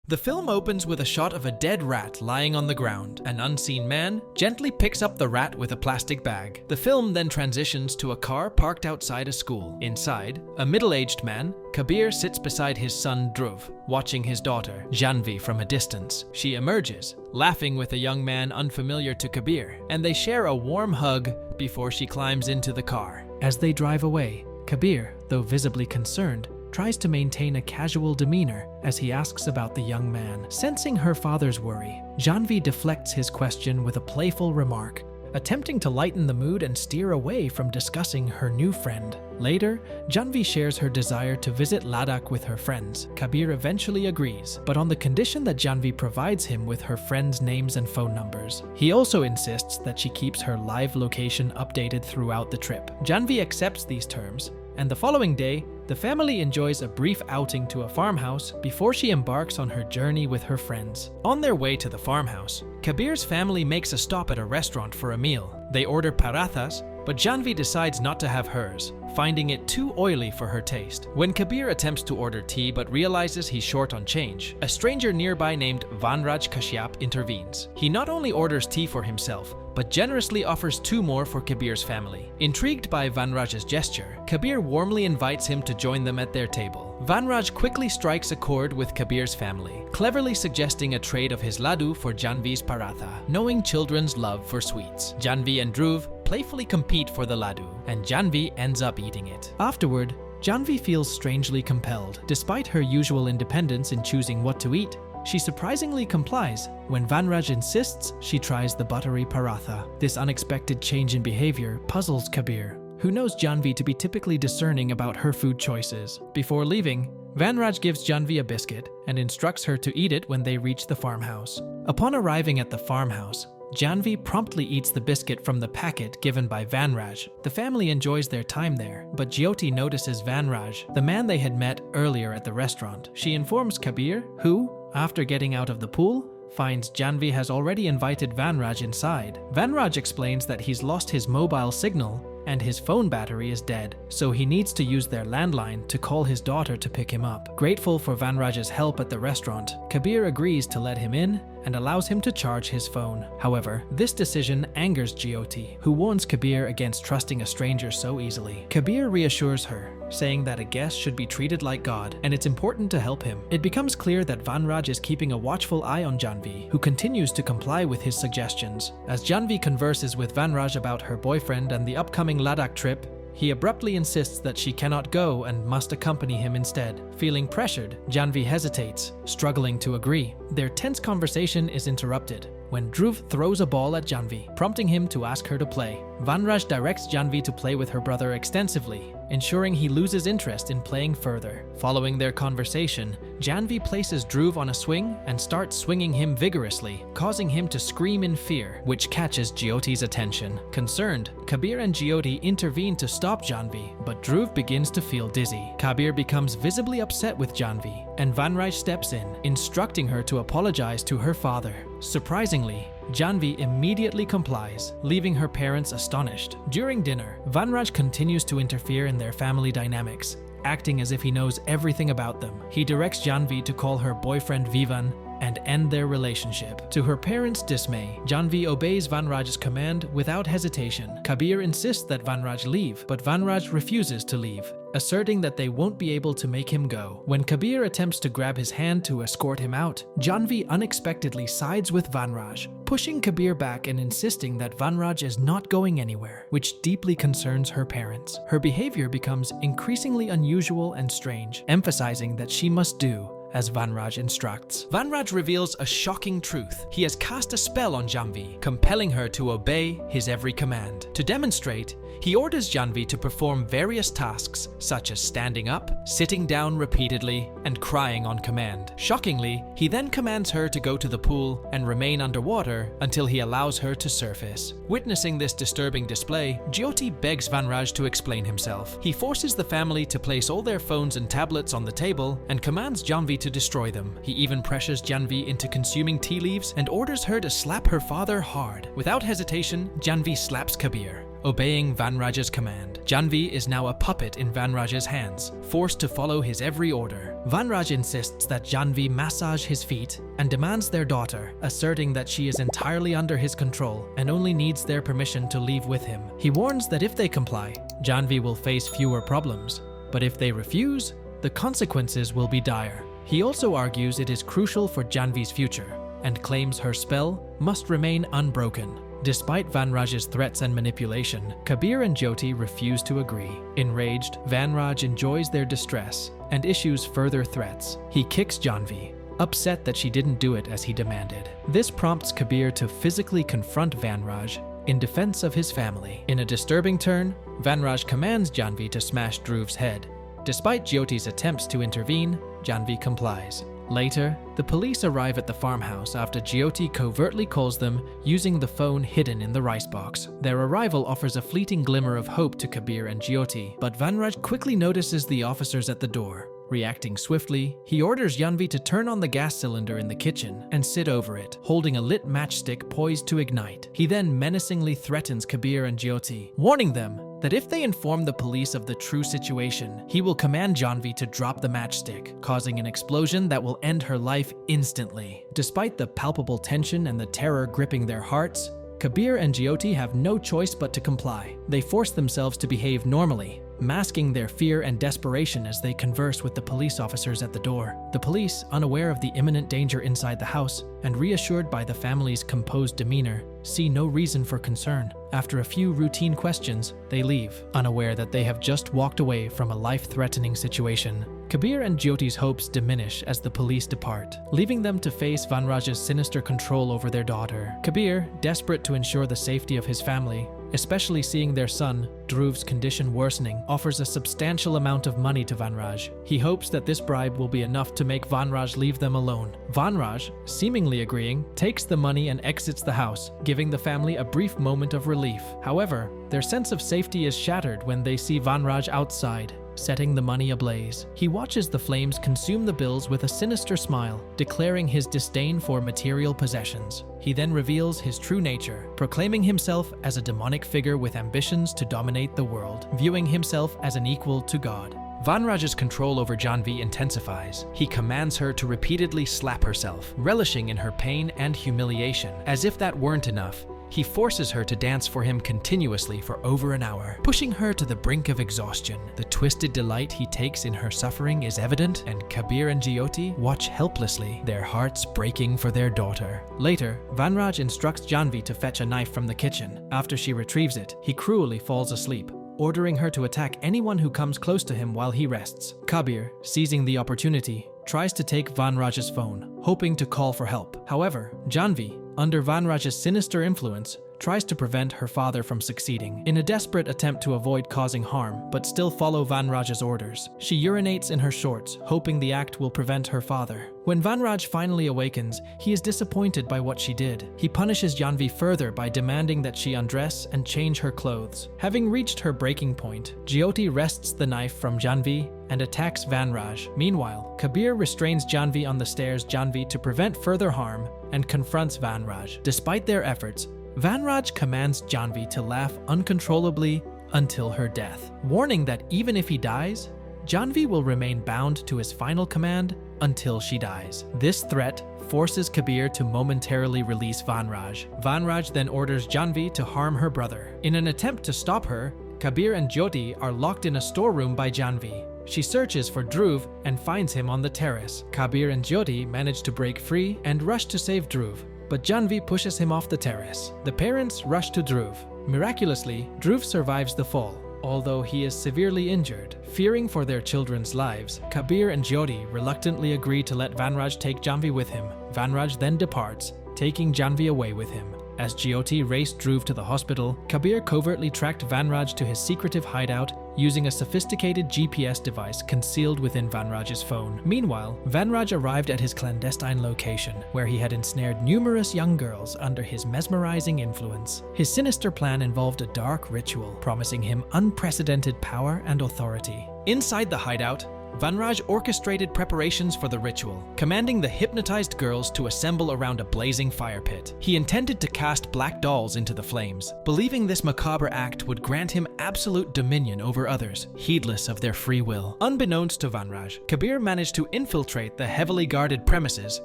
The film opens with a shot of a dead rat lying on the ground. An unseen man gently picks up the rat with a plastic bag. The film then transitions to a car parked outside a school. Inside, a middle-aged man, Kabir, sits beside his son Dhruv, watching his daughter, Janvi, from a distance. She emerges, laughing with a young man unfamiliar to Kabir, and they share a warm hug before she climbs into the car. As they drive away, Kabir, though visibly concerned, tries to maintain a casual demeanor as he asks about the young man. Sensing her father's worry, Janvi deflects his question with a playful remark, attempting to lighten the mood and steer away from discussing her new friend. Later, Janvi shares her desire to visit Ladakh with her friends. Kabir eventually agrees, but on the condition that Janvi provides him with her friends' names and phone numbers. He also insists that she keeps her live location updated throughout the trip. Janvi accepts these terms, and the following day, the family enjoys a brief outing to a farmhouse before she embarks on her journey with her friends. On their way to the farmhouse, Kabir's family makes a stop at a restaurant for a meal. They order parathas, but Janvi decides not to have hers, finding it too oily for her taste. When Kabir attempts to order tea but realizes he's short on change, a stranger nearby named Vanraj Kashyap intervenes. He not only orders tea for himself, but generously offers 2 more for Kabir's family. Intrigued by Vanraj's gesture, Kabir warmly invites him to join them at their table. Vanraj quickly strikes a chord with Kabir's family, cleverly suggesting a trade of his laddu for Janvi's paratha, knowing children's love for sweets. Janvi and Dhruv playfully compete for the laddu, and Janvi ends up eating it. Afterward, Janvi feels strangely compelled. Despite her usual independence in choosing what to eat, she surprisingly complies when Vanraj insists she tries the buttery paratha. This unexpected change in behavior puzzles Kabir, who knows Janvi to be typically discerning about her food choices. Before leaving, Vanraj gives Janvi a biscuit and instructs her to eat it when they reach the farmhouse. Upon arriving at the farmhouse, Janvi promptly eats the biscuit from the packet given by Vanraj. The family enjoys their time there, but Jyoti notices Vanraj, the man they had met earlier at the restaurant. She informs Kabir, who, after getting out of the pool, finds Janvi has already invited Vanraj inside. Vanraj explains that he's lost his mobile signal and his phone battery is dead, so he needs to use their landline to call his daughter to pick him up. Grateful for Vanraj's help at the restaurant, Kabir agrees to let him in and allows him to charge his phone. However, this decision angers Jyoti, who warns Kabir against trusting a stranger so easily. Kabir reassures her, saying that a guest should be treated like God, and it's important to help him. It becomes clear that Vanraj is keeping a watchful eye on Janvi, who continues to comply with his suggestions. As Janvi converses with Vanraj about her boyfriend and the upcoming Ladakh trip, he abruptly insists that she cannot go and must accompany him instead. Feeling pressured, Janvi hesitates, struggling to agree. Their tense conversation is interrupted when Dhruv throws a ball at Janvi, prompting him to ask her to play. Vanraj directs Janvi to play with her brother extensively, ensuring he loses interest in playing further. Following their conversation, Janvi places Dhruv on a swing and starts swinging him vigorously, causing him to scream in fear, which catches Jyoti's attention. Concerned, Kabir and Jyoti intervene to stop Janvi, but Dhruv begins to feel dizzy. Kabir becomes visibly upset with Janvi, and Vanraj steps in, instructing her to apologize to her father. Surprisingly, Janvi immediately complies, leaving her parents astonished. During dinner, Vanraj continues to interfere in their family dynamics, acting as if he knows everything about them. He directs Janvi to call her boyfriend Vivan and end their relationship. To her parents' dismay, Janvi obeys Vanraj's command without hesitation. Kabir insists that Vanraj leave, but Vanraj refuses to leave, asserting that they won't be able to make him go. When Kabir attempts to grab his hand to escort him out, Janvi unexpectedly sides with Vanraj, pushing Kabir back and insisting that Vanraj is not going anywhere, which deeply concerns her parents. Her behavior becomes increasingly unusual and strange, emphasizing that she must do as Vanraj instructs. Vanraj reveals a shocking truth. He has cast a spell on Janvi, compelling her to obey his every command. To demonstrate, he orders Janvi to perform various tasks such as standing up, sitting down repeatedly, and crying on command. Shockingly, he then commands her to go to the pool and remain underwater until he allows her to surface. Witnessing this disturbing display, Jyoti begs Vanraj to explain himself. He forces the family to place all their phones and tablets on the table and commands Janvi to destroy them. He even pressures Janvi into consuming tea leaves and orders her to slap her father hard. Without hesitation, Janvi slaps Kabir, obeying Vanraj's command. Janvi is now a puppet in Vanraj's hands, forced to follow his every order. Vanraj insists that Janvi massage his feet and demands their daughter, asserting that she is entirely under his control and only needs their permission to leave with him. He warns that if they comply, Janvi will face fewer problems, but if they refuse, the consequences will be dire. He also argues it is crucial for Janvi's future and claims her spell must remain unbroken. Despite Vanraj's threats and manipulation, Kabir and Jyoti refuse to agree. Enraged, Vanraj enjoys their distress and issues further threats. He kicks Janvi, upset that she didn't do it as he demanded. This prompts Kabir to physically confront Vanraj in defense of his family. In a disturbing turn, Vanraj commands Janvi to smash Dhruv's head. Despite Jyoti's attempts to intervene, Janvi complies. Later, the police arrive at the farmhouse after Jyoti covertly calls them using the phone hidden in the rice box. Their arrival offers a fleeting glimmer of hope to Kabir and Jyoti, but Vanraj quickly notices the officers at the door. Reacting swiftly, he orders Janvi to turn on the gas cylinder in the kitchen and sit over it, holding a lit matchstick poised to ignite. He then menacingly threatens Kabir and Jyoti, warning them that if they inform the police of the true situation, he will command Janvi to drop the matchstick, causing an explosion that will end her life instantly. Despite the palpable tension and the terror gripping their hearts, Kabir and Jyoti have no choice but to comply. They force themselves to behave normally, masking their fear and desperation as they converse with the police officers at the door. The police, unaware of the imminent danger inside the house and reassured by the family's composed demeanor, see no reason for concern. After a few routine questions, they leave, unaware that they have just walked away from a life-threatening situation. Kabir and Jyoti's hopes diminish as the police depart, leaving them to face Vanraj's sinister control over their daughter. Kabir, desperate to ensure the safety of his family, especially seeing their son, Dhruv's condition worsening, offers a substantial amount of money to Vanraj. He hopes that this bribe will be enough to make Vanraj leave them alone. Vanraj, seemingly agreeing, takes the money and exits the house, giving the family a brief moment of relief. However, their sense of safety is shattered when they see Vanraj outside, setting the money ablaze. He watches the flames consume the bills with a sinister smile, declaring his disdain for material possessions. He then reveals his true nature, proclaiming himself as a demonic figure with ambitions to dominate the world, viewing himself as an equal to God. Vanraj's control over Janvi intensifies. He commands her to repeatedly slap herself, relishing in her pain and humiliation. As if that weren't enough, he forces her to dance for him continuously for over an hour, pushing her to the brink of exhaustion. The twisted delight he takes in her suffering is evident, and Kabir and Jyoti watch helplessly, their hearts breaking for their daughter. Later, Vanraj instructs Janvi to fetch a knife from the kitchen. After she retrieves it, he cruelly falls asleep, ordering her to attack anyone who comes close to him while he rests. Kabir, seizing the opportunity, tries to take Vanraj's phone, hoping to call for help. However, Janvi, under Vanraj's sinister influence, tries to prevent her father from succeeding. In a desperate attempt to avoid causing harm, but still follow Vanraj's orders, she urinates in her shorts, hoping the act will prevent her father. When Vanraj finally awakens, he is disappointed by what she did. He punishes Janvi further by demanding that she undress and change her clothes. Having reached her breaking point, Jyoti wrests the knife from Janvi and attacks Vanraj. Meanwhile, Kabir restrains Janvi on the stairs to prevent further harm and confronts Vanraj. Despite their efforts, Vanraj commands Janvi to laugh uncontrollably until her death, warning that even if he dies, Janvi will remain bound to his final command until she dies. This threat forces Kabir to momentarily release Vanraj. Vanraj then orders Janvi to harm her brother. In an attempt to stop her, Kabir and Jyoti are locked in a storeroom by Janvi. She searches for Dhruv and finds him on the terrace. Kabir and Jyoti manage to break free and rush to save Dhruv, but Janvi pushes him off the terrace. The parents rush to Dhruv. Miraculously, Dhruv survives the fall, although he is severely injured. Fearing for their children's lives, Kabir and Jyoti reluctantly agree to let Vanraj take Janvi with him. Vanraj then departs, taking Janvi away with him. As Jyoti raced Dhruv to the hospital, Kabir covertly tracked Vanraj to his secretive hideout using a sophisticated GPS device concealed within Vanraj's phone. Meanwhile, Vanraj arrived at his clandestine location, where he had ensnared numerous young girls under his mesmerizing influence. His sinister plan involved a dark ritual, promising him unprecedented power and authority. Inside the hideout, Vanraj orchestrated preparations for the ritual, commanding the hypnotized girls to assemble around a blazing fire pit. He intended to cast black dolls into the flames, believing this macabre act would grant him absolute dominion over others, heedless of their free will. Unbeknownst to Vanraj, Kabir managed to infiltrate the heavily guarded premises,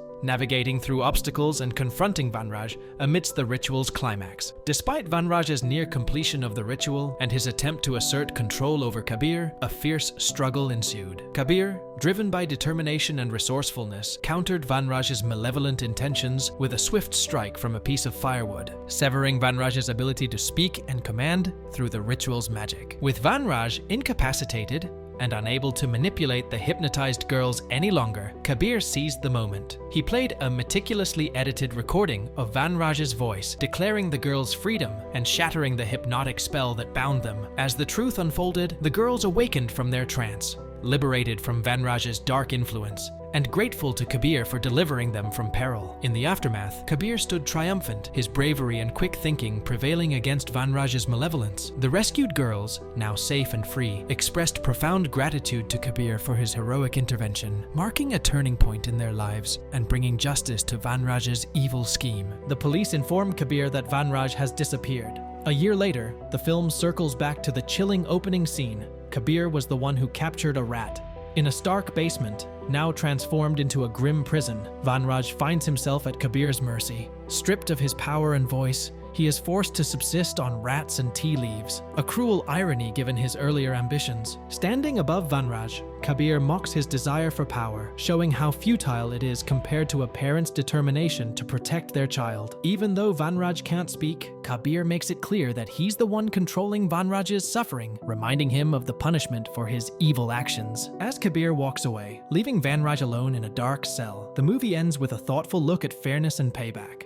navigating through obstacles and confronting Vanraj amidst the ritual's climax. Despite Vanraj's near completion of the ritual and his attempt to assert control over Kabir, a fierce struggle ensued. Kabir, driven by determination and resourcefulness, countered Vanraj's malevolent intentions with a swift strike from a piece of firewood, severing Vanraj's ability to speak and command through the ritual's magic. With Vanraj incapacitated and unable to manipulate the hypnotized girls any longer, Kabir seized the moment. He played a meticulously edited recording of Vanraj's voice, declaring the girls' freedom and shattering the hypnotic spell that bound them. As the truth unfolded, the girls awakened from their trance, liberated from Vanraj's dark influence, and grateful to Kabir for delivering them from peril. In the aftermath, Kabir stood triumphant, his bravery and quick thinking prevailing against Vanraj's malevolence. The rescued girls, now safe and free, expressed profound gratitude to Kabir for his heroic intervention, marking a turning point in their lives and bringing justice to Vanraj's evil scheme. The police inform Kabir that Vanraj has disappeared. A year later, the film circles back to the chilling opening scene. Kabir was the one who captured a rat. In a stark basement, now transformed into a grim prison, Vanraj finds himself at Kabir's mercy. Stripped of his power and voice, he is forced to subsist on rats and tea leaves, a cruel irony given his earlier ambitions. Standing above Vanraj, Kabir mocks his desire for power, showing how futile it is compared to a parent's determination to protect their child. Even though Vanraj can't speak, Kabir makes it clear that he's the one controlling Vanraj's suffering, reminding him of the punishment for his evil actions. As Kabir walks away, leaving Vanraj alone in a dark cell, the movie ends with a thoughtful look at fairness and payback.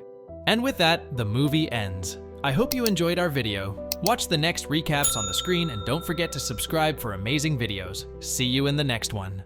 And with that, the movie ends. I hope you enjoyed our video. Watch the next recaps on the screen and don't forget to subscribe for amazing videos. See you in the next one.